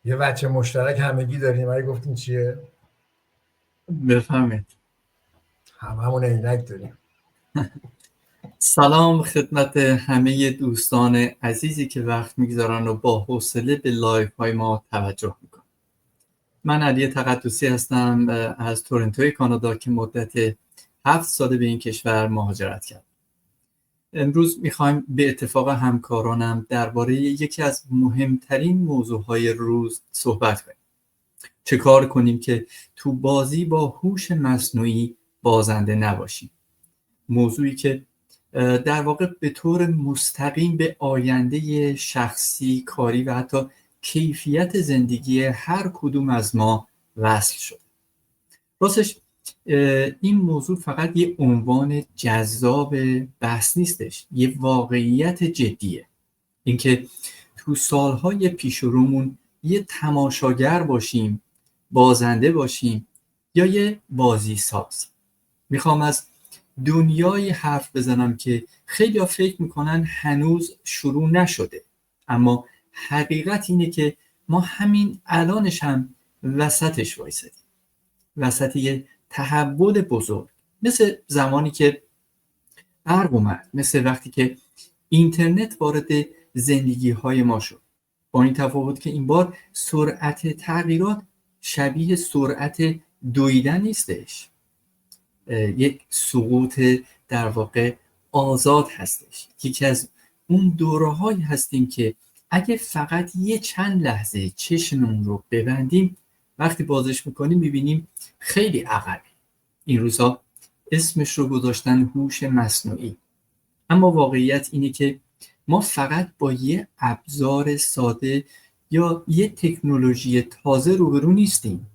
یه بچه مشترک همگی داریم. اگه گفتیم چیه؟ بفهمید. همون عینک داریم. سلام خدمت همه دوستان عزیزی که وقت میگذارن و با حوصله به لایف های ما توجه میکنن. من علی تقدسی هستم از تورنتوی کانادا که مدت 7 ساله به این کشور مهاجرت کردم. امروز میخوایم به اتفاق همکارانم درباره یکی از مهمترین موضوعهای روز صحبت کنیم. چه کار کنیم که تو بازی با هوش مصنوعی بازنده نباشیم؟ موضوعی که در واقع به طور مستقیم به آینده شخصی، کاری و حتی کیفیت زندگی هر کدوم از ما وصل شد. راستش این موضوع فقط یه عنوان جذاب بحث نیستش، یه واقعیت جدیه. اینکه تو سالهای پیش رومون یه تماشاگر باشیم، بازنده باشیم یا یه بازی ساز. میخوام از دنیای حرف بزنم که خیلی ها فکر میکنن هنوز شروع نشده، اما حقیقت اینه که ما همین الانش هم وسطش وایسادیم، وسط یه تحول بزرگ، مثل زمانی که برق اومد، مثل وقتی که اینترنت وارد زندگی های ما شد. با این تفاوت که این بار سرعت تغییرات شبیه سرعت دویدن نیستش، یک سقوط در واقع آزاد هستش. یکی از اون دوره‌هایی هستیم که اگه فقط یه چند لحظه چشممون رو ببندیم، وقتی بازش میکنیم میبینیم خیلی عقبی. این روزها اسمش رو گذاشتن هوش مصنوعی، اما واقعیت اینه که ما فقط با یه ابزار ساده یا یه تکنولوژی تازه روبرو نیستیم،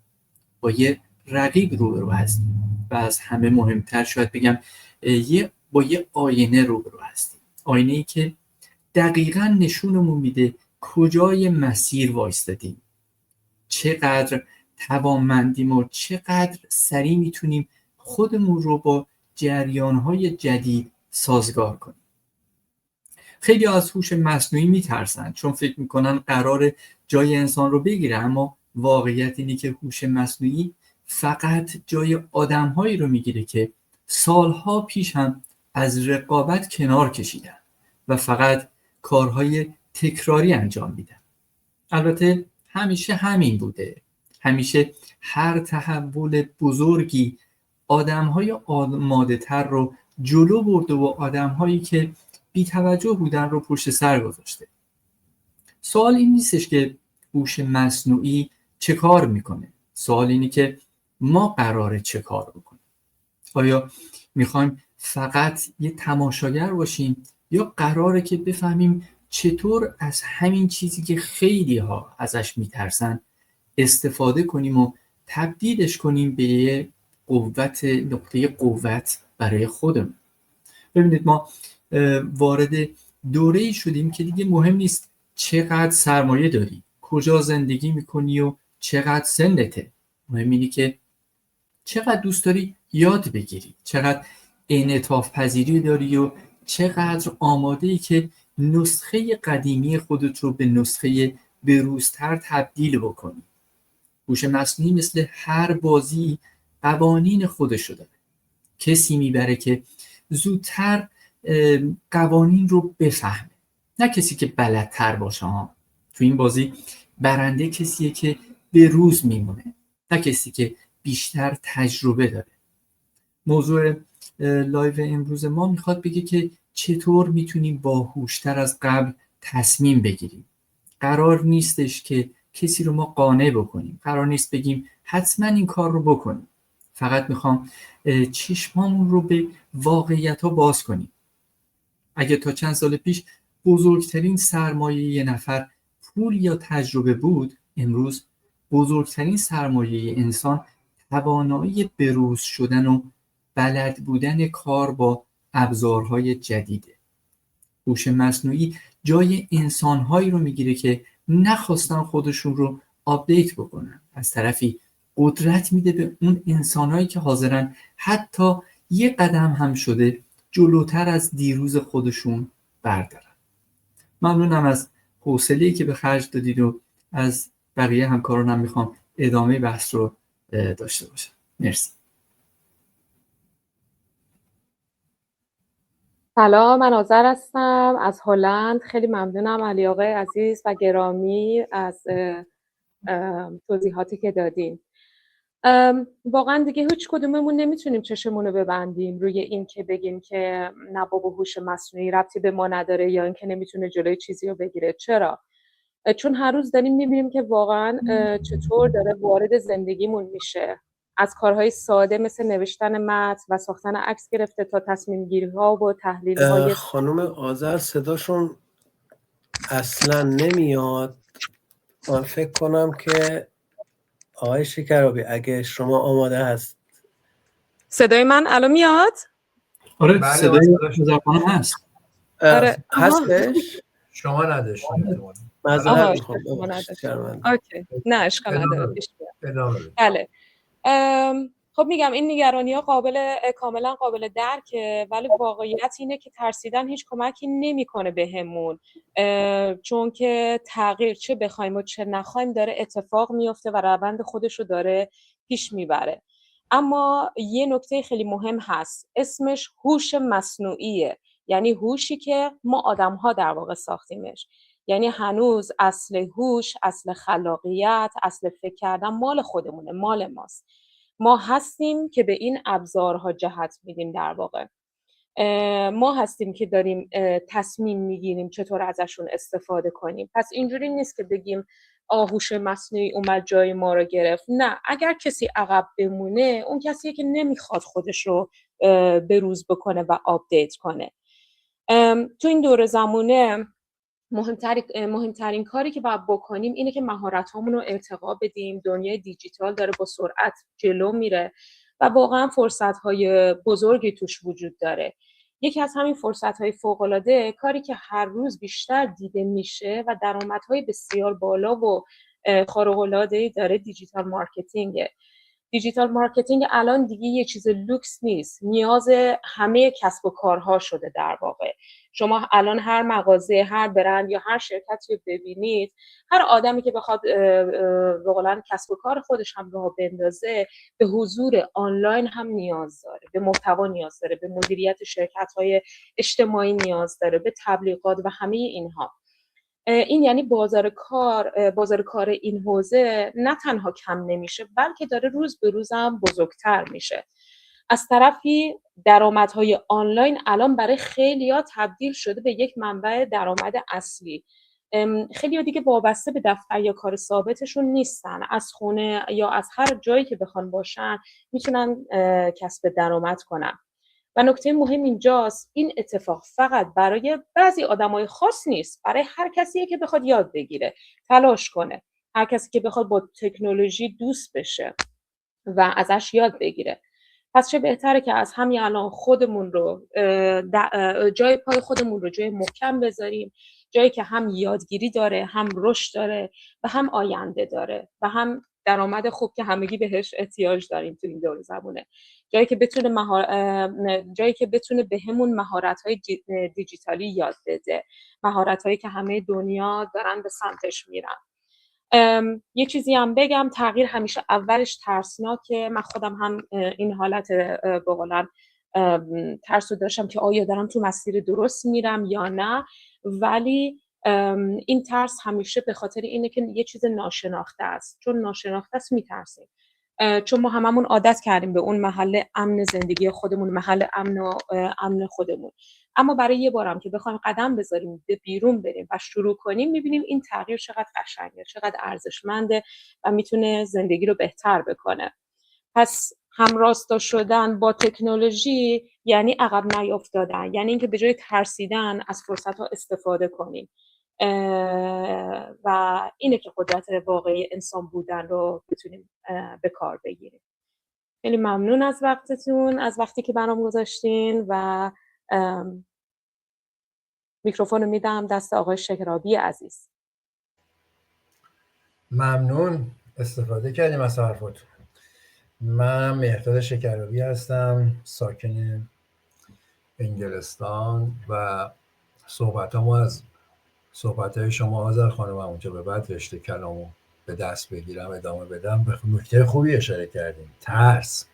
با یه رقیب روبرو هستیم و از همه مهمتر شاید بگم با یه آینه روبرو هستیم. آینه ای که دقیقاً نشونمون میده کجای مسیر وایستادیم، چقدر توانمندیم و چقدر سریع میتونیم خودمون رو با جریان‌های جدید سازگار کنیم. خیلی از هوش مصنوعی میترسن چون فکر میکنن قرار جای انسان رو بگیره، اما واقعیت اینه که هوش مصنوعی فقط جای آدم‌هایی رو میگیره که سالها پیش هم از رقابت کنار کشیدن و فقط کارهای تکراری انجام میدن. البته همیشه همین بوده. همیشه هر تحول بزرگی آدم‌های آماده‌تر رو جلو برده و آدم‌هایی که بی توجه بودن رو پشت سر گذاشته. سوال این نیستش که هوش مصنوعی چه کار میکنه. سوال اینه که ما قراره چه کار بکنیم. آیا میخوایم فقط یه تماشاگر باشیم یا قراره که بفهمیم چطور از همین چیزی که خیلی ها ازش میترسن استفاده کنیم و تبدیلش کنیم به یه نقطه قوت برای خودمون. ببینید ما وارد دوره‌ای شدیم که دیگه مهم نیست چقدر سرمایه داری، کجا زندگی میکنی و چقدر سنته. مهم اینه که چقدر دوست داری یاد بگیری، چقدر انعطاف پذیری داری و چقدر آماده ای که نسخه قدیمی خودت رو به نسخه بروزتر تبدیل بکنی. هوش مصنوعی مثل هر بازی قوانین خودشو داره. کسی میبره که زودتر قوانین رو بفهمه، نه کسی که بلدتر باشه. تو این بازی برنده کسیه که به روز میمونه، نه کسی که بیشتر تجربه داره. موضوع لایو امروز ما میخواد بگه که چطور میتونیم باهوشتر از قبل تصمیم بگیریم. قرار نیستش که کسی رو ما قانع بکنیم، قرار نیست بگیم حتما این کار رو بکنیم. فقط میخوام چشمامون رو به واقعیت ها باز کنیم. اگه تا چند سال پیش بزرگترین سرمایه یه نفر پول یا تجربه بود، امروز بزرگترین سرمایه انسان توانایی بروز شدن و بلد بودن کار با ابزارهای جدیده. هوش مصنوعی جای انسانهایی رو میگیره که نخواستن خودشون رو آپدیت بکنن. از طرفی قدرت میده به اون انسانهایی که حاضرن حتی یه قدم هم شده جلوتر از دیروز خودشون بردارن. ممنونم از حوصله‌ای که به خرج دادید و از بقیه همکاران هم میخوام ادامه بحث رو داشته باشم. مرسی. سلام، من آذر هستم از هلند. خیلی ممنونم علی آقای عزیز و گرامی از توضیحاتی که دادین. واقعا دیگه هیچ کدوممون نمیتونیم چشمون رو ببندیم روی این که بگیم که نه بابا هوش مصنوعی ربطی به ما نداره یا اینکه نمیتونه جلوی چیزی رو بگیره. چرا؟ چون هر روز داریم میبینیم که واقعا چطور داره وارد زندگیمون میشه، از کارهای ساده مثل نوشتن متن و ساختن عکس گرفته تا تصمیم گیری ها و تحلیل های. خانم آذر صداشون اصلا نمیاد. من فکر کنم که آقای شکرابی اگه شما آماده هست. صدای من الان میاد؟ آره بله، صدای من آذر خانم هست. آره. هستش؟ شما نداشتین احتمالاً. معذرت میخوام. شما نداشت. شرمنده. اوکی، نه اشکال نداره. پیش میاد. ادامه بدید. بله. خب میگم این نگرانی ها کاملا قابل درکه، ولی واقعیت اینه که ترسیدن هیچ کمکی نمیکنه بهمون، چون که تغییر چه بخوایم و چه نخوایم داره اتفاق میفته و روند خودش رو داره پیش میبره. اما یه نکته خیلی مهم هست، اسمش هوش مصنوعیه، یعنی هوشی که ما آدم‌ها در واقع ساختیمش. یعنی هنوز اصل هوش، اصل خلاقیت، اصل فکر کردن مال خودمونه، مال ماست. ما هستیم که به این ابزارها جهت میدیم، در واقع ما هستیم که داریم تصمیم میگیریم چطور ازشون استفاده کنیم. پس اینجوری نیست که بگیم هوش مصنوعی اومد جای ما رو گرفت. نه، اگر کسی عقب بمونه اون کسیه که نمیخواد خودش رو بروز بکنه و آپدیت کنه. تو این دور زمونه مهمترین کاری که باید بکنیم اینه که مهارت‌هامون رو ارتقا بدیم. دنیای دیجیتال داره با سرعت جلو میره و واقعا فرصت‌های بزرگی توش وجود داره. یکی از همین فرصت‌های فوق‌العاده کاری که هر روز بیشتر دیده میشه و درآمدهای بسیار بالا و خارق‌العاده‌ای داره دیجیتال مارکتینگه. دیجیتال مارکتینگ الان دیگه یه چیز لوکس نیست، نیاز همه کسب و کارها شده در واقع. شما الان هر مغازه، هر برند یا هر شرکتی رو ببینید، هر آدمی که بخواد به قولن کسب و کار خودش هم راه بندازه، به حضور آنلاین هم نیاز داره، به محتوا نیاز داره، به مدیریت شرکت‌های اجتماعی نیاز داره، به تبلیغات و همه اینها. این یعنی بازار کار این حوزه نه تنها کم نمیشه، بلکه داره روز به روز هم بزرگتر میشه. از طرفی درآمدهای آنلاین الان برای خیلی‌ها تبدیل شده به یک منبع درآمد اصلی. خیلی‌ها دیگه وابسته به دفتر یا کار ثابتشون نیستن، از خونه یا از هر جایی که بخوان باشن میتونن کسب درآمد کنن. و نکته مهم اینجاست، این اتفاق فقط برای بعضی آدمای خاص نیست، برای هر کسیه که بخواد یاد بگیره، تلاش کنه، هر کسی که بخواد با تکنولوژی دوست بشه و ازش یاد بگیره. پس چه بهتره که از همین الان خودمون رو جای پای خودمون رو جای محکم بذاریم، جایی که هم یادگیری داره، هم رشد داره و هم آینده داره و هم درآمد خوب که همگی بهش احتیاج داریم تو این دور زمونه. جایی که بتونه بهمون مهارت‌های دیجیتالی یاد بده، مهارت‌هایی که همه دنیا دارن به سمتش میرن. یه چیزی هم بگم، تغییر همیشه اولش ترسناکه. من خودم هم این حالت به قولن ترس رو داشتم که آیا دارم تو مسیر درست میرم یا نه، ولی این ترس همیشه به خاطر اینه که یه چیز ناشناخته است. چون ناشناخته است میترسیم، چون ما هممون عادت کردیم به اون محل امن زندگی خودمون، محل امن خودمون. اما برای یه بارم که بخوایم قدم بذاریم، به بیرون بریم و شروع کنیم، میبینیم این تغییر چقدر قشنگه، چقدر ارزشمنده و میتونه زندگی رو بهتر بکنه. پس همراستا شدن با تکنولوژی یعنی عقب نیافتادن، یعنی اینکه به جای ترسیدن از فرصت‌ها استفاده کنیم و اینه که قدرت واقعی انسان بودن رو بتونیم به کار بگیریم. خیلی ممنون از وقتتون، از وقتی که برام گذاشتین و میکروفون رو میدم دست آقای شکرابی عزیز. ممنون، استفاده کردیم از حرفاتون. من مهرداد شکرابی هستم، ساکن انگلستان و صحبتامو از صحبتهای شما آذر خانم اونجا به بعد رشته کلامو به دست بگیرم ادامه بدم، به نکته خوبی اشاره کردیم. ترس.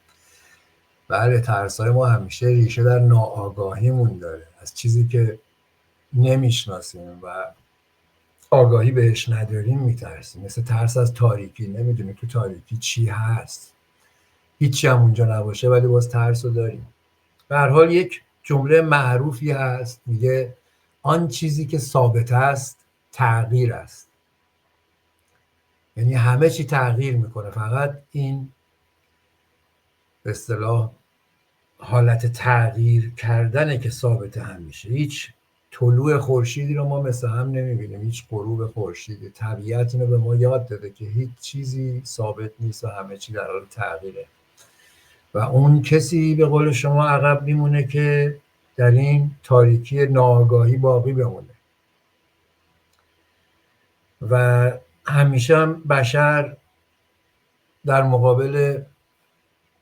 بله، ترس‌های ما همیشه ریشه در ناآگاهیمون داره، از چیزی که نمیشناسیم و آگاهی بهش نداریم میترسیم. مثل ترس از تاریکی، نمیدونیم تو تاریکی چی هست، هیچی هم اونجا نباشه ولی باز ترس رو داریم. به هر حال یک جمله معروفی هست میگه آن چیزی که ثابت است تغییر است. یعنی همه چی تغییر میکنه، فقط این به اصطلاح حالت تغییر کردنه که ثابته همیشه. هیچ طلوع خورشیدی رو ما مثل هم نمیبینیم، هیچ غروب خورشیدی. طبیعت اینو به ما یاد داده که هیچ چیزی ثابت نیست و همه چی در حال تغییره و اون کسی به قول شما عقب میمونه که در این تاریکی ناآگاهی باقی بمونه. و همیشه هم بشر در مقابل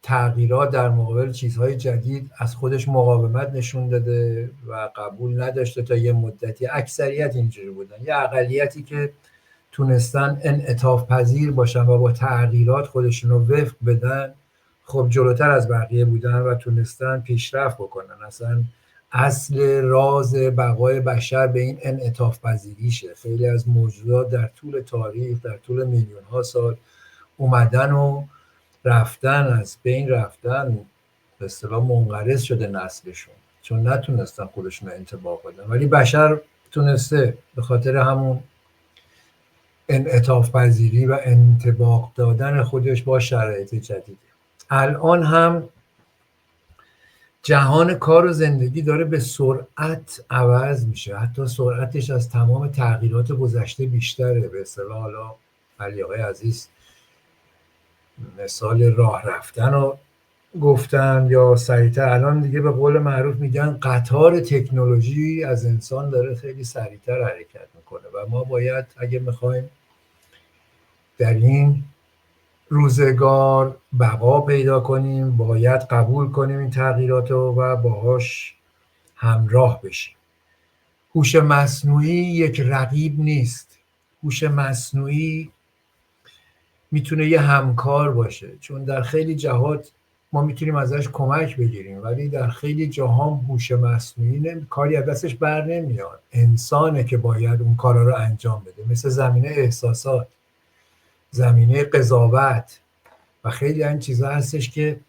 تغییرات، در مقابل چیزهای جدید از خودش مقاومت نشون داده و قبول نداشته تا یه مدتی. اکثریت اینجوری بودن، یه اقلیتی که تونستن انعطاف پذیر باشن و با تغییرات خودشون رو وفق بدن، خب جلوتر از بقیه بودن و تونستن پیشرفت بکنن. اصلا اصل راز بقای بشر به این انعطاف پذیریشه. خیلی از موجودات در طول تاریخ، در طول میلیون ها سال اومدن و رفتن، از بین رفتن، به اصطلاح منقرض شده نسلشون چون نتونستن خودشون رو انطباق بدن. ولی بشر تونسته به خاطر همون انعطاف پذیری و انطباق دادن خودش با شرایط جدید. الان هم جهان کار و زندگی داره به سرعت عوض میشه، حتی سرعتش از تمام تغییرات گذشته بیشتره. به اصطلاح حالا علی آقای عزیز مثال راه رفتن رو گفتن یا سریعتر، الان دیگه به قول معروف میگن قطار تکنولوژی از انسان داره خیلی سریعتر حرکت میکنه و ما باید اگه میخوایم در این روزگار بقا پیدا کنیم باید قبول کنیم این تغییرات رو و باهاش همراه بشیم. هوش مصنوعی یک رقیب نیست. هوش مصنوعی میتونه یه همکار باشه، چون در خیلی جهات ما میتونیم ازش کمک بگیریم ولی در خیلی جاها هوش مصنوعی کاری از دستش بر نمیاد. انسانه که باید اون کارا رو انجام بده، مثل زمینه احساسات، زمینه قضاوت و خیلی این چیزا هستش که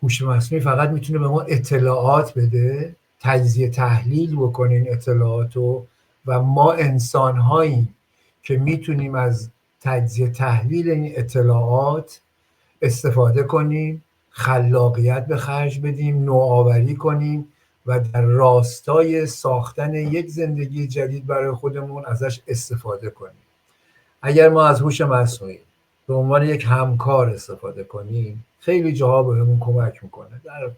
هوش مصنوعی فقط میتونه به ما اطلاعات بده، تجزیه تحلیل بکنه این اطلاعاتو و ما انسان‌هاییم که میتونیم از تجزیه تحلیل این اطلاعات استفاده کنیم، خلاقیت به خرج بدیم، نوآوری کنیم و در راستای ساختن یک زندگی جدید برای خودمون ازش استفاده کنیم. اگر ما از هوش مصنوعی به عنوان یک همکار استفاده کنیم خیلی جاها بهمون کمک میکنه، در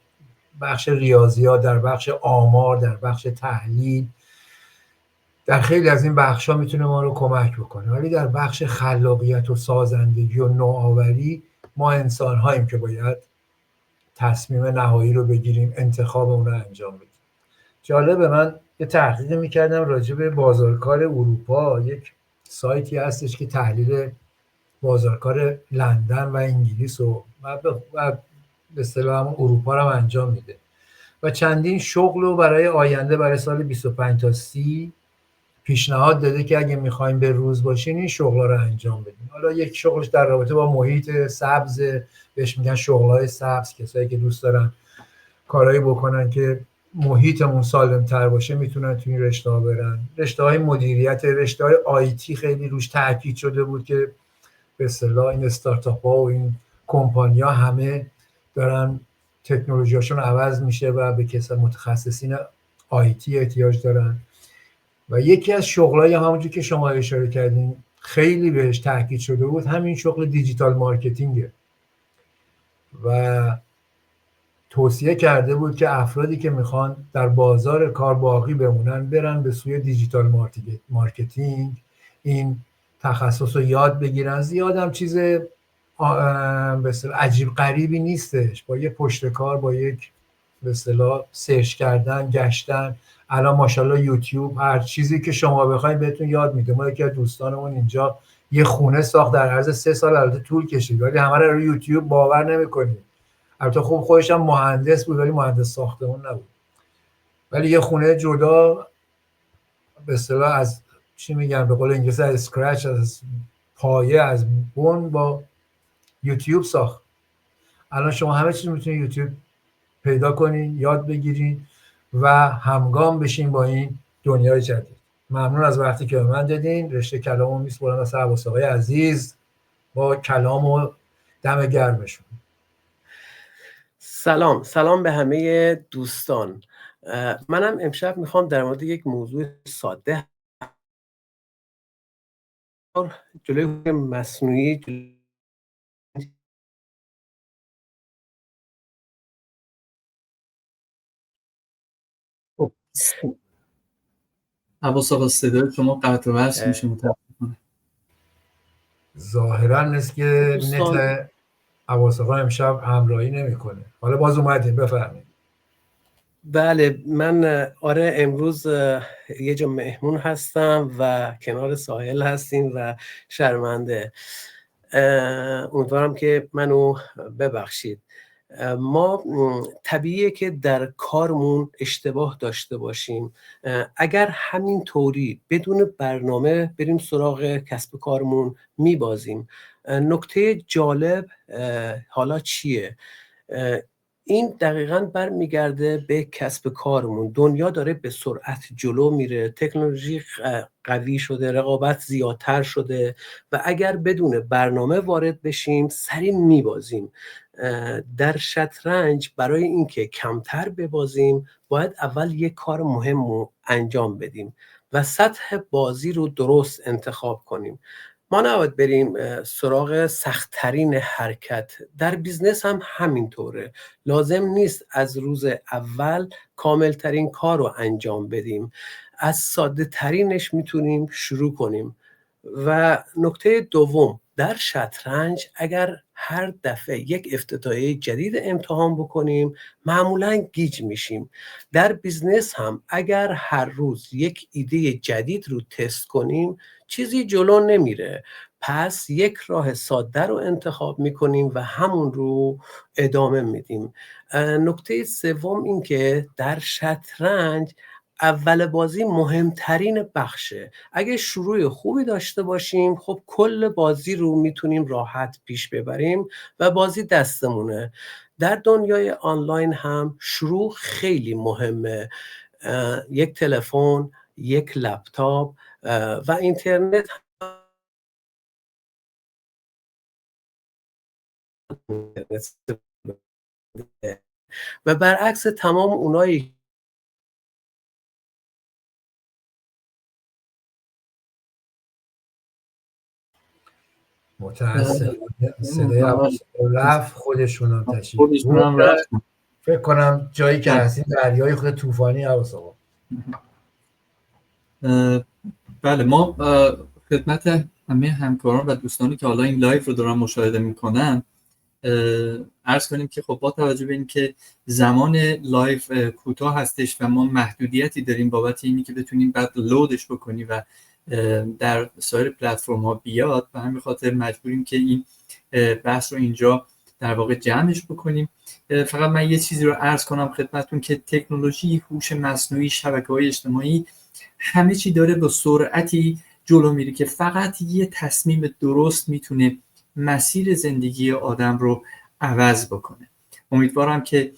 بخش ریاضیات، در بخش آمار، در بخش تحلیل، در خیلی از این بخش‌ها میتونه ما رو کمک بکنه. ولی در بخش خلاقیت و سازندگی و نوآوری ما انسان‌هاییم که باید تصمیم نهایی رو بگیریم، انتخاب اون رو انجام بدیم. جالبه، من یه تحقیق میکردم راجع به بازارکار اروپا. یک سایتی هستش که تحلیل بازارکار لندن و انگلیس و به اصطلاح هم اروپا رو انجام میده و چندین شغل رو برای آینده، برای سال 25 تا 30 پیشنهاد داده که اگه میخوایم به روز باشین این شغلا رو انجام بدیم. حالا یک شغلش در رابطه با محیط سبز، بهش میگن شغلای سبز. کسایی که دوست دارن کارهایی بکنن که محیطمون سالم‌تر باشه میتونن تو این رشته‌ها برن. رشته‌های مدیریت، رشته‌های آیتی خیلی روش تاکید شده بود که به اصطلاح این استارتاپ‌ها و این کمپانی‌ها همه دارن تکنولوژیاشون عوض میشه و به کسای متخصصین آیتی احتیاج دارن. و یکی از شغلای همونجوری که شما اشاره کردین خیلی بهش تاکید شده بود همین شغل دیجیتال مارکتینگه و توصیه کرده بود که افرادی که میخوان در بازار کار باقی بمونن برن به سوی دیجیتال مارکتینگ، این تخصص رو یاد بگیرن. زیاد هم چیز به اصطلاح عجیب غریبی نیستش، با یه پشت کار، با یک به اصطلاح سرچ کردن، گشتن، الان ماشاءالله یوتیوب هر چیزی که شما بخواید بهتون یاد میده. ما یکی از دوستانمون اینجا یه خونه ساخت در عرض 3 سال، البته طول کشید، ولی همه رو روی یوتیوب باور نمی‌کنید. البته خب خودش هم مهندس بود ولی مهندس ساختمون نبود، ولی یه خونه جدا به اصطلاح از چی میگن به قول انگلیسی از اسکرچ، از پایه، از بن با یوتیوب ساخت. الان شما همه چیز میتونید یوتیوب پیدا کنین، یاد بگیرین و همگام بشین با این دنیای جدید. ممنون از وقتی که به من دادین. رشته کلامو میسپارم از عباس آقای عزیز با کلام و دم گرمشون. سلام به همه دوستان. منم امشب میخوام در مورد یک موضوع ساده جلوی هوش مصنوعی عباس آقا صدای شما قطع و وصل میشه متاسفانه. ظاهرا نیست که نت عباس آقا امشب همراهی نمیکنه. حالا باز اومدیم، بفرمایید. بله، من امروز یه جا مهمون هستم و کنار ساحل هستیم و شرمنده. امیدوارم که منو ببخشید. ما طبیعیه که در کارمون اشتباه داشته باشیم. اگر همین طوری بدون برنامه بریم سراغ کسب کارمون میبازیم. نکته جالب حالا چیه؟ این دقیقاً برمیگرده به کسب کارمون. دنیا داره به سرعت جلو میره، تکنولوژی قوی شده، رقابت زیادتر شده و اگر بدون برنامه وارد بشیم سریع میبازیم. در شطرنج برای اینکه کمتر ببازیم باید اول یک کار مهم رو انجام بدیم و سطح بازی رو درست انتخاب کنیم. ما نباید بریم سراغ سخت‌ترین حرکت. در بیزنس هم همینطوره. لازم نیست از روز اول کاملترین کار رو انجام بدیم. از ساده ترینش میتونیم شروع کنیم. و نکته دوم، در شطرنج اگر هر دفعه یک افتتاحیه جدید امتحان بکنیم معمولاً گیج میشیم. در بیزنس هم اگر هر روز یک ایده جدید رو تست کنیم چیزی جلو نمیره. پس یک راه ساده رو انتخاب میکنیم و همون رو ادامه میدیم. نکته سوم این که در شطرنج اول بازی مهمترین بخشه. اگه شروع خوبی داشته باشیم خب کل بازی رو میتونیم راحت پیش ببریم و بازی دستمونه. در دنیای آنلاین هم شروع خیلی مهمه. یک تلفن، یک لپتاپ و اینترنت و برعکس تمام اونایی متاسفانه صدای عباس رفت، خودشون هم تشریف فکر کنم جایی که هستیم دریای خود طوفانی عباس آقا. بله، ما خدمت همه همکاران و دوستانی که حالا این لایو رو دارن مشاهده میکنن عرض کنیم که خب با توجه به اینکه زمان لایو کوتاه هستش و ما محدودیتی داریم بابت اینی که بتونیم بعد لودش بکنیم و در سایر پلتفرم ها بیاد، و همین خاطر مجبوریم که این بحث رو اینجا در واقع جمعش بکنیم. فقط من یه چیزی رو عرض کنم خدمتتون که تکنولوژی، هوش مصنوعی، شبکه‌های اجتماعی، همه چی داره با سرعتی جلو میره که فقط یه تصمیم درست میتونه مسیر زندگی آدم رو عوض بکنه. امیدوارم که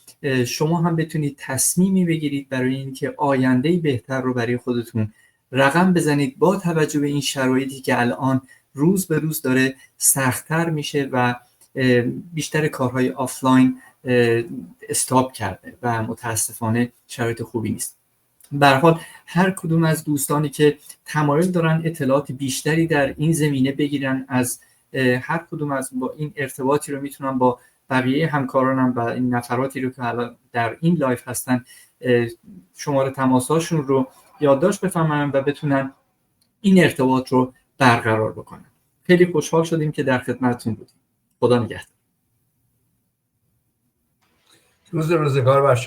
شما هم بتونید تصمیمی بگیرید برای اینکه آینده‌ای بهتر رو برای خودتون رقم بزنید با توجه به این شرایطی که الان روز به روز داره سخت‌تر میشه و بیشتر کارهای آفلاین استاپ کرده و متاسفانه شرایط خوبی نیست. به هر حال هر کدوم از دوستانی که تمایل دارن اطلاعات بیشتری در این زمینه بگیرن، از هر کدوم از با این ارتباطی رو میتونن با بقیه همکارانم و این نفراتی رو که الان در این لایف هستن شماره تماساشون رو یادداشت بفرماین و بتونن این ارتباط رو برقرار بکنن. خیلی خوشحال شدیم که در خدمتتون بودیم. خدا نگهدار. روزگار بر شما